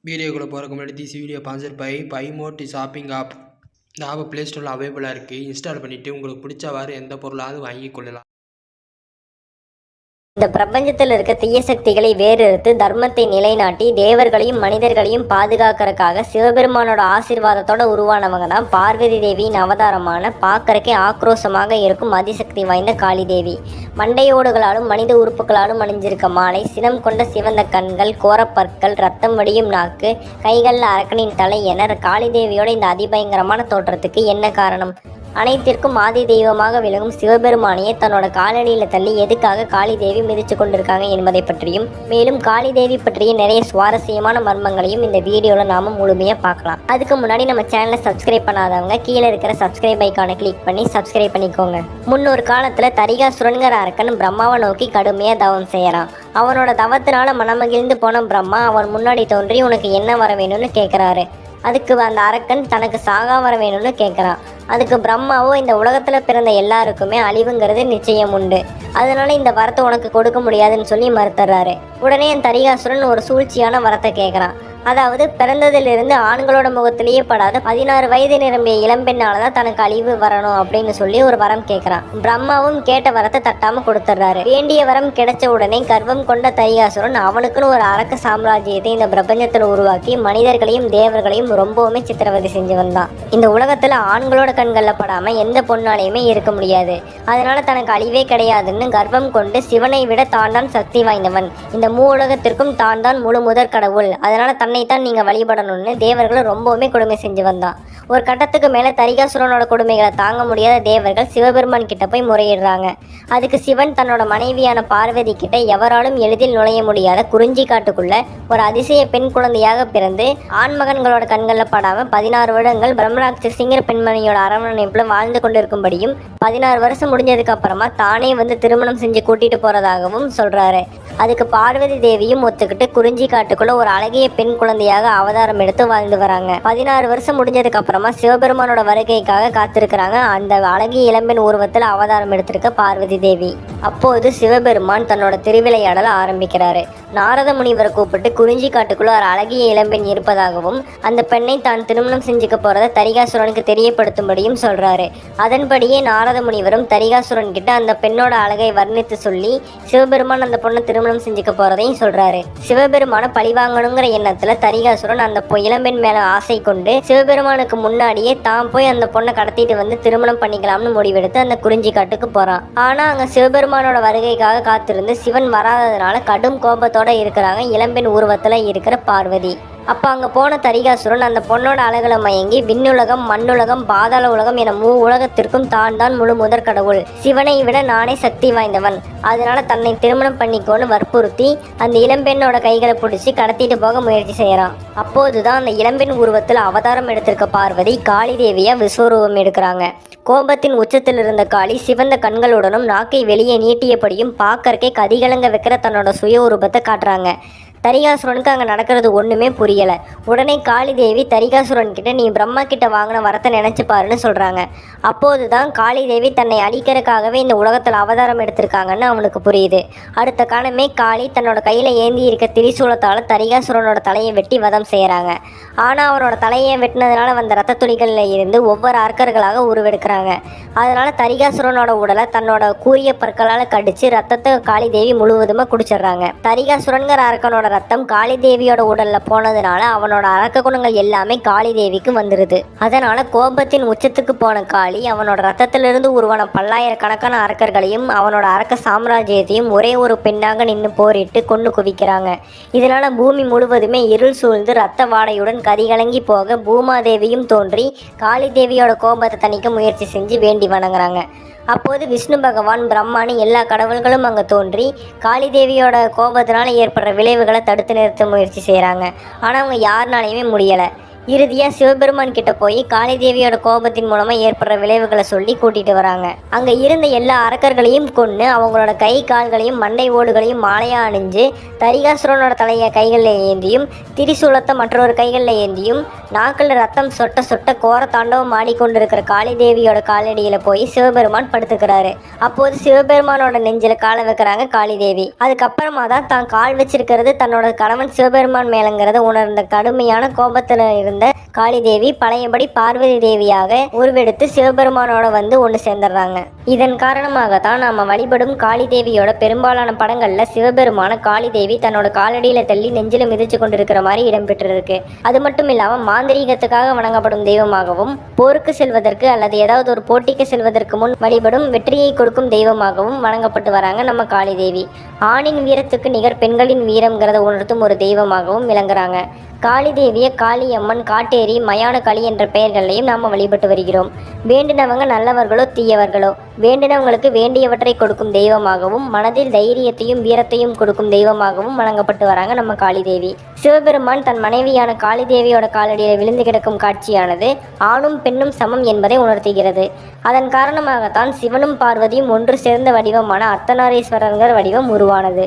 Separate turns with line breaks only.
வீடியோக்குள்ளே போகிறதுக்கு முன்னாடி this video sponsor by Mod shopping app. இந்த ஆப் ப்ளே ஸ்டோரில் அவைலபிளாக இருக்குது. இன்ஸ்டால் பண்ணிவிட்டு உங்களுக்கு பிடிச்சவாறு எந்த பொருளாவது வாங்கி கொள்ளலாம்.
இந்த பிரபஞ்சத்தில் இருக்க தீய சக்திகளை வேறறுத்து தர்மத்தை நிலைநாட்டி தேவர்களையும் மனிதர்களையும் பாதுகாக்கிறதுக்காக சிவபெருமானோட ஆசீர்வாதத்தோட உருவானவங்க தான் பார்வதி தேவியின் அவதாரமான பார்க்கறக்கே ஆக்ரோஷமாக இருக்கும் அதிசக்தி வாய்ந்த காளி தேவி. மண்டையோடுகளாலும் மனித உறுப்புகளாலும் அணிஞ்சிருக்க மாலை, சினம் கொண்ட சிவந்த கண்கள், கோரப்பற்கள், ரத்தம் வடியும் நாக்கு, கைகளில் அரக்கனின் தலை என காளி தேவியோட இந்த அதிபயங்கரமான தோற்றத்துக்கு என்ன காரணம்? அனைத்திற்கும் ஆதி தெய்வமாக விளங்கும் சிவபெருமானையே தன்னோட காலடியில் தள்ளி எதுக்காக காளி தேவி மிதிச்சு கொண்டிருக்காங்க என்பதை பற்றியும், மேலும் காளி தேவி பற்றிய நிறைய சுவாரஸ்யமான மர்மங்களையும் இந்த வீடியோவில் நாம முழுமையாக பார்க்கலாம். அதுக்கு முன்னாடி நம்ம சேனலை சப்ஸ்கிரைப் பண்ணாதவங்க கீழே இருக்கிற சப்ஸ்கிரைப் ஐக்கானை கிளிக் பண்ணி சப்ஸ்கிரைப் பண்ணிக்கோங்க. முன்னொரு காலத்தில் தரிகாசுரன்கிற அரக்கன் பிரம்மாவை நோக்கி கடுமையாக தவம் செய்யறான். அவனோட தவத்தினால மனமகிழ்ந்து போன பிரம்மா அவன் முன்னாடி தோன்றி உனக்கு என்ன வர வேணும்னு கேட்குறாரு. அதுக்கு அந்த அரக்கன் தனக்கு சாகா வர வேணும்னு கேட்குறான். அதுக்கு பிரம்மாவோ இந்த உலகத்தில் பிறந்த எல்லாருக்குமே அழிவுங்கிறது நிச்சயம் உண்டு, அதனால இந்த வரத்தை உனக்கு கொடுக்க முடியாதுன்னு சொல்லி மறுத்துறாரு. உடனே என் தரிகாசுரன் ஒரு சூழ்ச்சியான வரத்தை கேட்குறான். அதாவது பிறந்ததிலிருந்து ஆண்களோட முகத்திலேயே படாத 16 வயது நிரம்பிய இளம்பெண்ணால தான் தனக்கு அழிவு வரணும் அப்படின்னு சொல்லி ஒரு வரம் கேட்குறான். பிரம்மாவும் கேட்ட வரத்தை தட்டாம கொடுத்துட்றாரு. வேண்டிய வரம் கிடைச்ச உடனே கர்வம் கொண்ட தரிகாசுரன் அவனுக்குன்னு ஒரு அரக்க சாம்ராஜ்யத்தை இந்த பிரபஞ்சத்தில் உருவாக்கி மனிதர்களையும் தேவர்களையும் ரொம்பவுமே சித்திரவதை செஞ்சு வந்தான். இந்த உலகத்துல ஆண்களோட கண்களில் படாம எந்த பொண்ணாலையுமே இருக்க முடியாது, அதனால தனக்கு அழிவே கிடையாதுன்னு கர்வம் கொண்டு சிவனை விட தான் தான் சக்தி வாய்ந்தவன், இந்த உலகத்திற்கும் தான் தான் முழு முதற் கடவுள், அதனால தன்னைத்தான் நீங்க வழிபடணும்னு தேவர்களை ரொம்பவுமே கொடுமை செஞ்சு வந்தான். ஒரு கட்டத்துக்கு மேல தரிகாசுரனோட கொடுமைகளை தாங்க முடியாத தேவர்கள் சிவபெருமான் கிட்ட போய் முறையிடுறாங்க. அதுக்கு சிவன் தன்னோட மனைவியான பார்வதி கிட்ட எவராலும் எளிதில் நுழைய முடியாத குறிஞ்சி காட்டுக்குள்ள ஒரு அதிசய பெண் குழந்தையாக பிறந்து ஆண்மகன்களோட கண்களில் படாம 16 வருடங்கள் பிரம்மராட்சசிங்கிற பெண்மணியோட அரவணைப்புல வாழ்ந்து கொண்டிருக்கும்படியும் 16 வருஷம் முடிஞ்சதுக்கு அப்புறமா தானே வந்து திருமணம் செஞ்சு கூட்டிட்டு போறதாகவும் சொல்றாரு. அதுக்கு பார்வதி தேவியும் ஒத்துக்கிட்டு குறிஞ்சி காட்டுக்குள்ள ஒரு அழகிய பெண் குழந்தையாக அவதாரம் எடுத்து வாழ்ந்து வராங்க. 16 வருஷம் முடிஞ்சதுக்கு அப்புறமா சிவபெருமானோட வருகைக்காக காத்திருக்கிறாங்க அந்த அழகிய இளம்பெண் உருவத்தில் அவதாரம் எடுத்திருக்க பார்வதி தேவி. அப்போது சிவபெருமான் தன்னோட திருவிளையாடல ஆரம்பிக்கிறாரு. நாரத முனிவரை கூப்பிட்டு குறிஞ்சி காட்டுக்குள்ள ஒரு அழகிய இளம்பெண் இருப்பதாகவும் அந்த பெண்ணை தான் திருமணம் செஞ்சுக்க போறதை தரிகாசுரனுக்கு தெரியப்படுத்தும்படியும் சொல்றாரு. அதன்படியே நாரத முனிவரும் தரிகாசுரன் கிட்ட அந்த பெண்ணோட அழகை வர்ணித்து சொல்லி சிவபெருமான் அந்த பொண்ணை திருமணம் செஞ்சுக்க போறதையும் சொல்றாரு. சிவபெருமான பழிவாங்கணுங்கிற எண்ணத்துல தரிகாசுரன் அந்த இளம்பெண் மேல ஆசை கொண்டு சிவபெருமானுக்கு முன்னாடியே தான் போய் அந்த பொண்ணை கடத்திட்டு வந்து திருமணம் பண்ணிக்கலாம்னு முடிவெடுத்து அந்த குறிஞ்சி காட்டுக்கு போறான். ஆனா அங்க சிவபெருமானோட வருகைக்காக காத்திருந்து சிவன் வராததுனால கடும் கோபத்தோட இருக்கிறாங்க இளம்பெண் உருவத்துல இருக்கிற பார்வதி. அப்ப அங்க போன தரிகாசுரன் அந்த பொண்ணோட அழகுல மயங்கி விண்ணுலகம், மண்ணுலகம், பாதாள உலகம் என உலகத்திற்கும் தான் தான் முழு முதற் கடவுள், சிவனை விட நானே சக்தி வாய்ந்தவன், அதனால தன்னை திருமணம் பண்ணிக்கோன்னு வற்புறுத்தி அந்த இளம்பெண்ணோட கைகளை பிடிச்சி கடத்திட்டு போக முயற்சி செய்யறான். அப்போதுதான் அந்த இளம்பெண் உருவத்தில் அவதாரம் எடுத்திருக்க பார்வதி காளி தேவியா விஸ்வரூபம் எடுக்கிறாங்க. கோபத்தின் உச்சத்தில் இருந்த காளி சிவந்த கண்களுடனும் நாக்கை வெளியே நீட்டியபடியும் பார்க்கறக்கே கதிகலங்க வைக்கிற தன்னோட சுய உருவத்தை காட்டுறாங்க. தரிகாசுரனுக்கு அங்கே நடக்கிறது ஒன்றுமே புரியலை. உடனே காளி தேவி தரிகாசுரன் கிட்ட நீ பிரம்மா கிட்ட வாங்கின வரத்தை நினைச்சு பாருன்னு சொல்றாங்க. அப்போது தான் காளி தேவி தன்னை அழிக்கிறதுக்காகவே இந்த உலகத்தில் அவதாரம் எடுத்திருக்காங்கன்னு அவனுக்கு புரியுது. அடுத்த காலமே காளி தன்னோட கையில் ஏந்தி இருக்க திரிசூலத்தால் தரிகாசுரனோட தலையை வெட்டி வதம் செய்கிறாங்க. ஆனால் அவரோட தலையை வெட்டினதுனால வந்த ரத்த துளிகளில் இருந்து ஒவ்வொரு அர்க்கர்களாக உருவெடுக்கிறாங்க. அதனால தரிகாசுரனோட உடலை தன்னோட கூரிய பற்களால் கடிச்சு ரத்தத்தை காளி தேவி முழுவதுமாக குடிச்சிடுறாங்க. தரிகாசுரன்கிற அரக்கனோட ரத்தம் காளி தேவியோட உடல்ல போனதுனால அவனோட அரக்க குணங்கள் எல்லாமே காளி தேவிக்கு வந்துருது. அதனால கோபத்தின் உச்சத்துக்கு போன காளி அவனோட ரத்தத்திலிருந்து உருவான பல்லாயிரக்கணக்கான அரக்கர்களையும் அவனோட அரக்க சாம்ராஜ்யத்தையும் ஒரே ஒரு பெண்ணாக நின்று போரிட்டு கொண்டு குவிக்கிறாங்க. இதனால பூமி முழுவதுமே இருள் சூழ்ந்து ரத்த வாடையுடன் கதிகலங்கி போக பூமாதேவியும் தோன்றி காளி தேவியோட கோபத்தை தணிக்க முயற்சி செஞ்சு வேண்டி வணங்குறாங்க. அப்போது விஷ்ணு பகவான், பிரம்மானி எல்லா கடவுள்களும் அங்கே தோன்றி காளி தேவியோட கோபத்தினால ஏற்படுற விளைவுகளை தடுத்து நிறுத்த முயற்சி செய்கிறாங்க. ஆனால் அவங்க யாருனாலையுமே முடியலை. இறுதியா சிவபெருமான் கிட்ட போய் காளி தேவியோட கோபத்தின் மூலமா ஏற்படுற விளைவுகளை சொல்லி கூட்டிட்டு வராங்க. அங்க இருந்த எல்லா அரக்கர்களையும் கொன்னு அவங்களோட கை கால்களையும் மண்டை ஓடுகளையும் மாலையா அணிஞ்சு தரிகாசுரனோட தலைய கைகளில் ஏந்தியும் திரிசூலத்தை மற்றொரு கைகளில் ஏந்தியும் நாக்கில் ரத்தம் சொட்ட சொட்ட கோர தாண்டவம் ஆடிக்கொண்டிருக்கிற காளி தேவியோட காலடியில போய் சிவபெருமான் படுத்துக்கிறாரு. அப்போது சிவபெருமானோட நெஞ்சில காலை வைக்கிறாங்க காளி தேவி. அதுக்கப்புறமா தான் கால் வச்சிருக்கிறது தன்னோட கணவன் சிவபெருமான் மேலங்கிறத உணர்ந்த கடுமையான கோபத்துல இருந்த காளி தேவி பழையபடி பார்வதி தேவியாக உருவெடுத்து சிவபெருமானோட வந்து ஒன்று சேர்ந்துடுறாங்க. இதன் காரணமாக தான் நாம வழிபடும் காளி தேவியோட பெரும்பாலான படங்கள்ல சிவபெருமான காளி தேவி தன்னோட காலடியில தள்ளி நெஞ்சில மிதிச்சு கொண்டிருக்கிற மாதிரி இடம்பெற்றிருக்கு. அது மட்டும் இல்லாம மாந்திரீகத்துக்காக வணங்கப்படும் தெய்வமாகவும், போருக்கு செல்வதற்கு அல்லது ஏதாவது ஒரு போட்டிக்கு செல்வதற்கு முன் வழிபடும் வெற்றியை கொடுக்கும் தெய்வமாகவும் வணங்கப்பட்டு வராங்க நம்ம காளி தேவி. ஆணின் வீரத்துக்கு நிகர் பெண்களின் வீரம்ங்கிறத உணர்த்தும் ஒரு தெய்வமாகவும் விளங்குறாங்க. காளி தேவியை காளியம்மன், காட்டேரி, மயான காளி என்ற பெயர்களையும் நாம் வழிபட்டு வருகிறோம். வேண்டினவங்க நல்லவர்களோ தீயவர்களோ வேண்டினவங்களுக்கு வேண்டியவற்றை கொடுக்கும் தெய்வமாகவும், மனதில் தைரியத்தையும் வீரத்தையும் கொடுக்கும் தெய்வமாகவும் வழங்கப்பட்டு வராங்க நம்ம காளி தேவி. சிவபெருமான் தன் மனைவியான காளி தேவியோட காலடியில் விழுந்து கிடக்கும் காட்சியானது ஆணும் பெண்ணும் சமம் என்பதை உணர்த்துகிறது. அதன் காரணமாகத்தான் சிவனும் பார்வதியும் ஒன்று சேர்ந்த வடிவமான அர்த்தநாரீஸ்வரர் வடிவம் உருவானது.